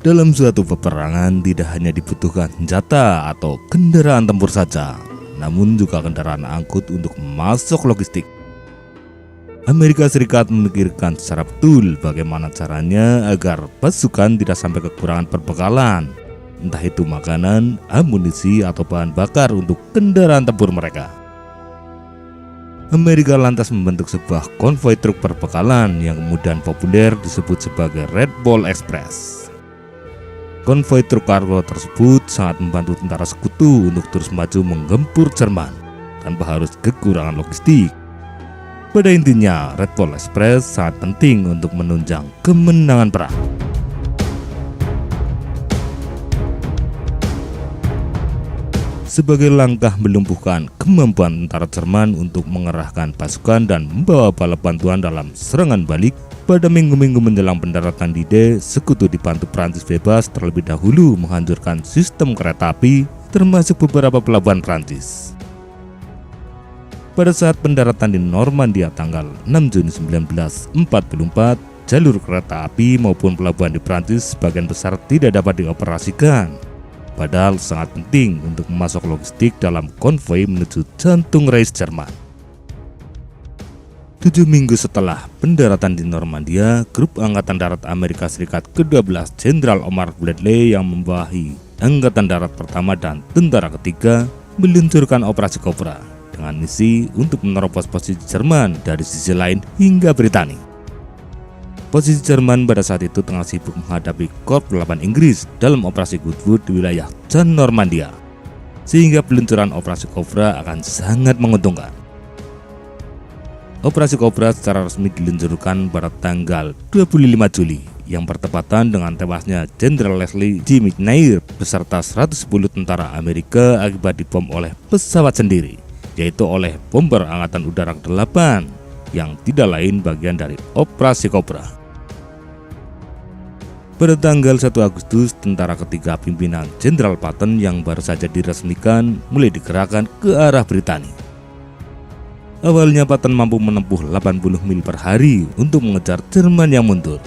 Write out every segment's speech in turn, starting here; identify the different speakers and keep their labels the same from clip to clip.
Speaker 1: Dalam suatu peperangan tidak hanya dibutuhkan senjata atau kendaraan tempur saja, namun juga kendaraan angkut untuk masuk logistik. Amerika Serikat memikirkan secara betul bagaimana caranya agar pasukan tidak sampai kekurangan perbekalan, entah itu makanan, amunisi, atau bahan bakar untuk kendaraan tempur mereka. Amerika lantas membentuk sebuah konvoi truk perbekalan yang kemudian populer disebut sebagai Red Ball Express. Konvoi truk kargo tersebut sangat membantu tentara sekutu untuk terus maju menggempur Jerman tanpa harus kekurangan logistik. Pada intinya, Red Ball Express sangat penting untuk menunjang kemenangan perang. Sebagai langkah melumpuhkan kemampuan tentara Jerman untuk mengerahkan pasukan dan membawa bala bantuan dalam serangan balik, pada minggu-minggu menjelang pendaratan di D, sekutu dibantu Prancis bebas terlebih dahulu menghancurkan sistem kereta api termasuk beberapa pelabuhan Prancis. Pada saat pendaratan di Normandia tanggal 6 Juni 1944, jalur kereta api maupun pelabuhan di Prancis sebagian besar tidak dapat dioperasikan. Padahal sangat penting untuk memasok logistik dalam konvoi menuju jantung Reich Jerman. 7 minggu setelah pendaratan di Normandia, grup Angkatan Darat Amerika Serikat ke-12 Jenderal Omar Bradley yang membawahi Angkatan Darat Pertama dan Tentara Ketiga meluncurkan Operasi Cobra dengan misi untuk menerobos posisi Jerman dari sisi lain hingga Britania. Posisi Jerman pada saat itu tengah sibuk menghadapi Korps 8 Inggris dalam Operasi Goodwood di wilayah Jan Normandia, sehingga peluncuran Operasi Cobra akan sangat menguntungkan. Operasi Cobra secara resmi diluncurkan pada tanggal 25 Juli yang bertepatan dengan tewasnya Jenderal Leslie G. McNair beserta 110 tentara Amerika akibat dibom oleh pesawat sendiri, yaitu oleh bomber Angkatan Udara ke-8 yang tidak lain bagian dari Operasi Cobra. Pada tanggal 1 Agustus, tentara ketiga pimpinan Jenderal Patton yang baru saja diresmikan mulai digerakkan ke arah Britania. Awalnya Patton mampu menempuh 80 mil per hari untuk mengejar Jerman yang mundur.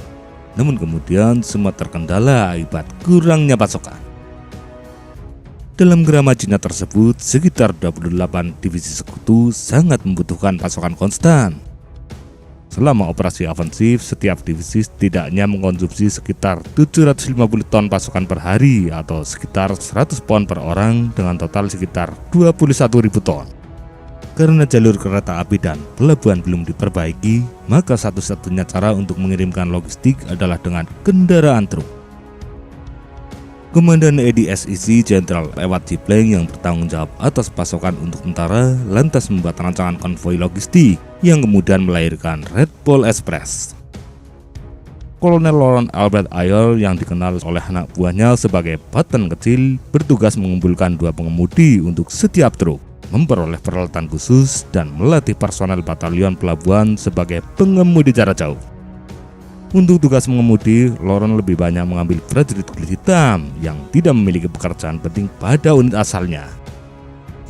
Speaker 1: Namun kemudian semua terkendala akibat kurangnya pasokan. Dalam gerama Cina tersebut, sekitar 28 divisi sekutu sangat membutuhkan pasokan konstan. Selama operasi ofensif, setiap divisi setidaknya mengkonsumsi sekitar 750 ton pasokan per hari atau sekitar 100 pon per orang dengan total sekitar 21.000 ton. Karena jalur kereta api dan pelabuhan belum diperbaiki, maka satu-satunya cara untuk mengirimkan logistik adalah dengan kendaraan truk. Komandan ADSEC Jenderal Ewart Jipleng yang bertanggung jawab atas pasokan untuk tentara lantas membuat rancangan konvoi logistik yang kemudian melahirkan Red Ball Express. Kolonel Lawrence Albert Ayer yang dikenal oleh anak buahnya sebagai Patton kecil bertugas mengumpulkan 2 pengemudi untuk setiap truk, memperoleh peralatan khusus, dan melatih personel batalion pelabuhan sebagai pengemudi jarak jauh. Untuk tugas mengemudi, Lawrence lebih banyak mengambil prajurit kulit hitam yang tidak memiliki pekerjaan penting pada unit asalnya.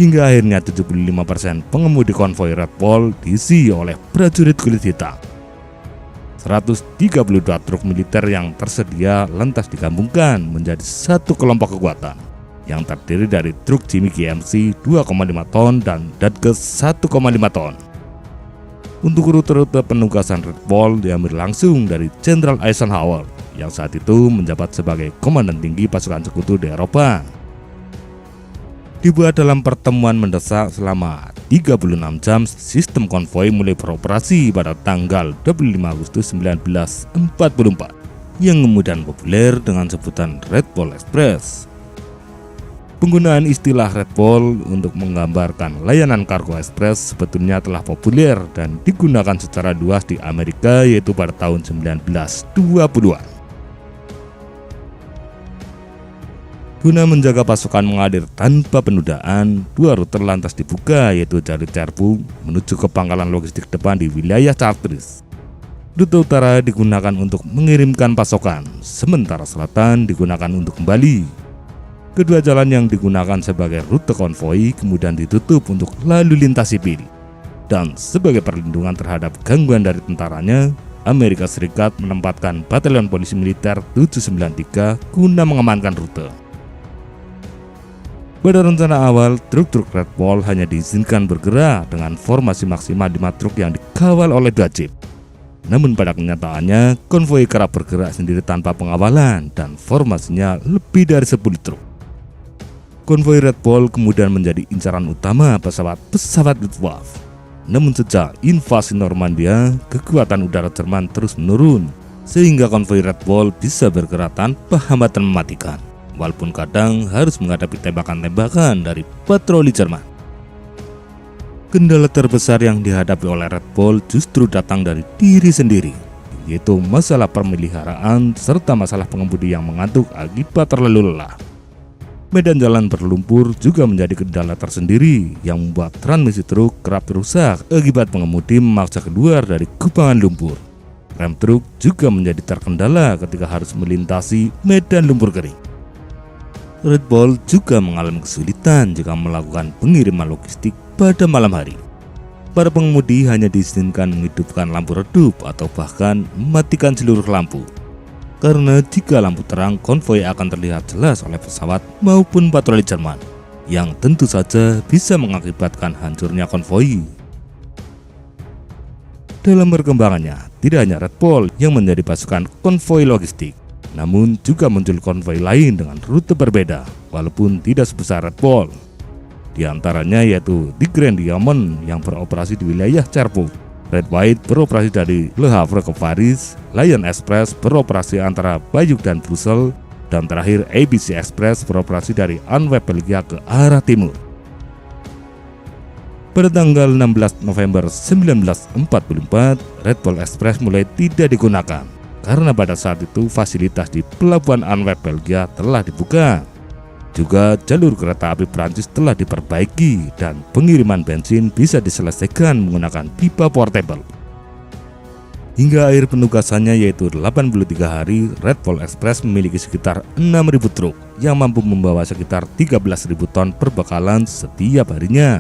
Speaker 1: Hingga akhirnya 75% pengemudi konvoi Red Ball diisi oleh prajurit kulit hitam. 132 truk militer yang tersedia lantas digabungkan menjadi satu kelompok kekuatan yang terdiri dari truk Jimmy GMC 2,5 ton dan Dadges 1,5 ton. Untuk rute-rute penugasan Red Ball diambil langsung dari Jenderal Eisenhower yang saat itu menjabat sebagai komandan tinggi pasukan sekutu di Eropa. Dibuat dalam pertemuan mendesak selama 36 jam, sistem konvoi mulai beroperasi pada tanggal 25 Agustus 1944 yang kemudian populer dengan sebutan Red Ball Express. Penggunaan istilah Red Ball untuk menggambarkan layanan kargo ekspres sebetulnya telah populer dan digunakan secara luas di Amerika, yaitu pada tahun 1920-an. Guna menjaga pasukan mengalir tanpa penundaan, 2 rute lantas dibuka, yaitu jalur Cherbourg menuju ke pangkalan logistik depan di wilayah Chartres. Rute utara digunakan untuk mengirimkan pasokan, sementara selatan digunakan untuk kembali. Kedua jalan yang digunakan sebagai rute konvoi kemudian ditutup untuk lalu lintas sipil. Dan sebagai perlindungan terhadap gangguan dari tentaranya, Amerika Serikat menempatkan Batalion Polisi Militer 793 guna mengamankan rute. Pada rencana awal, truk-truk Red Bull hanya diizinkan bergerak dengan formasi maksimal 5 truk yang dikawal oleh 2 jeep. Namun pada kenyataannya, konvoi kerap bergerak sendiri tanpa pengawalan dan formasinya lebih dari 10 truk. Konvoi Red Bull kemudian menjadi incaran utama pesawat Luftwaffe. Namun sejak invasi Normandia, kekuatan udara Jerman terus menurun, sehingga konvoi Red Bull bisa bergerak tanpa hambatan mematikan, walaupun kadang harus menghadapi tembakan-tembakan dari patroli Jerman. Kendala terbesar yang dihadapi oleh Red Bull justru datang dari diri sendiri, yaitu masalah pemeliharaan serta masalah pengemudi yang mengantuk akibat terlalu lelah. Medan jalan berlumpur juga menjadi kendala tersendiri yang membuat transmisi truk kerap rusak akibat pengemudi memaksa keluar dari kubangan lumpur. Rem truk juga menjadi terkendala ketika harus melintasi medan lumpur kering. Red Bull juga mengalami kesulitan jika melakukan pengiriman logistik pada malam hari. Para pengemudi hanya diizinkan menghidupkan lampu redup atau bahkan mematikan seluruh lampu. Karena jika lampu terang, konvoi akan terlihat jelas oleh pesawat maupun patroli Jerman, yang tentu saja bisa mengakibatkan hancurnya konvoi. Dalam perkembangannya, tidak hanya Red Bull yang menjadi pasukan konvoi logistik, namun juga muncul konvoi lain dengan rute berbeda, walaupun tidak sebesar Red Bull. Di antaranya yaitu The Grand Diamond yang beroperasi di wilayah Cherbourg, Red White beroperasi dari Le Havre ke Paris, Lion Express beroperasi antara Bayeux dan Brussels, dan terakhir ABC Express beroperasi dari Antwerp, Belgia ke arah timur. Pada tanggal 16 November 1944, Red Bull Express mulai tidak digunakan karena pada saat itu fasilitas di pelabuhan Antwerp, Belgia telah dibuka. Juga jalur kereta api Prancis telah diperbaiki dan pengiriman bensin bisa diselesaikan menggunakan pipa portable. Hingga akhir penugasannya yaitu 83 hari, Red Bull Express memiliki sekitar 6.000 truk yang mampu membawa sekitar 13.000 ton perbekalan setiap harinya.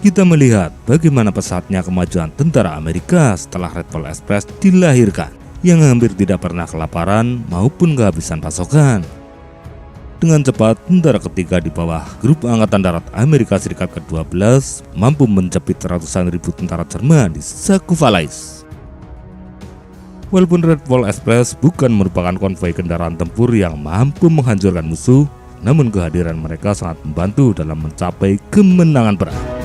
Speaker 1: Kita melihat bagaimana pesatnya kemajuan tentara Amerika setelah Red Bull Express dilahirkan, yang hampir tidak pernah kelaparan maupun kehabisan pasokan. Dengan cepat, tentara ketiga di bawah Grup Angkatan Darat Amerika Serikat ke-12 mampu menjepit ratusan ribu tentara Jerman di saku Valais. Walaupun Red Bull Express bukan merupakan konvoi kendaraan tempur yang mampu menghancurkan musuh, namun kehadiran mereka sangat membantu dalam mencapai kemenangan perang.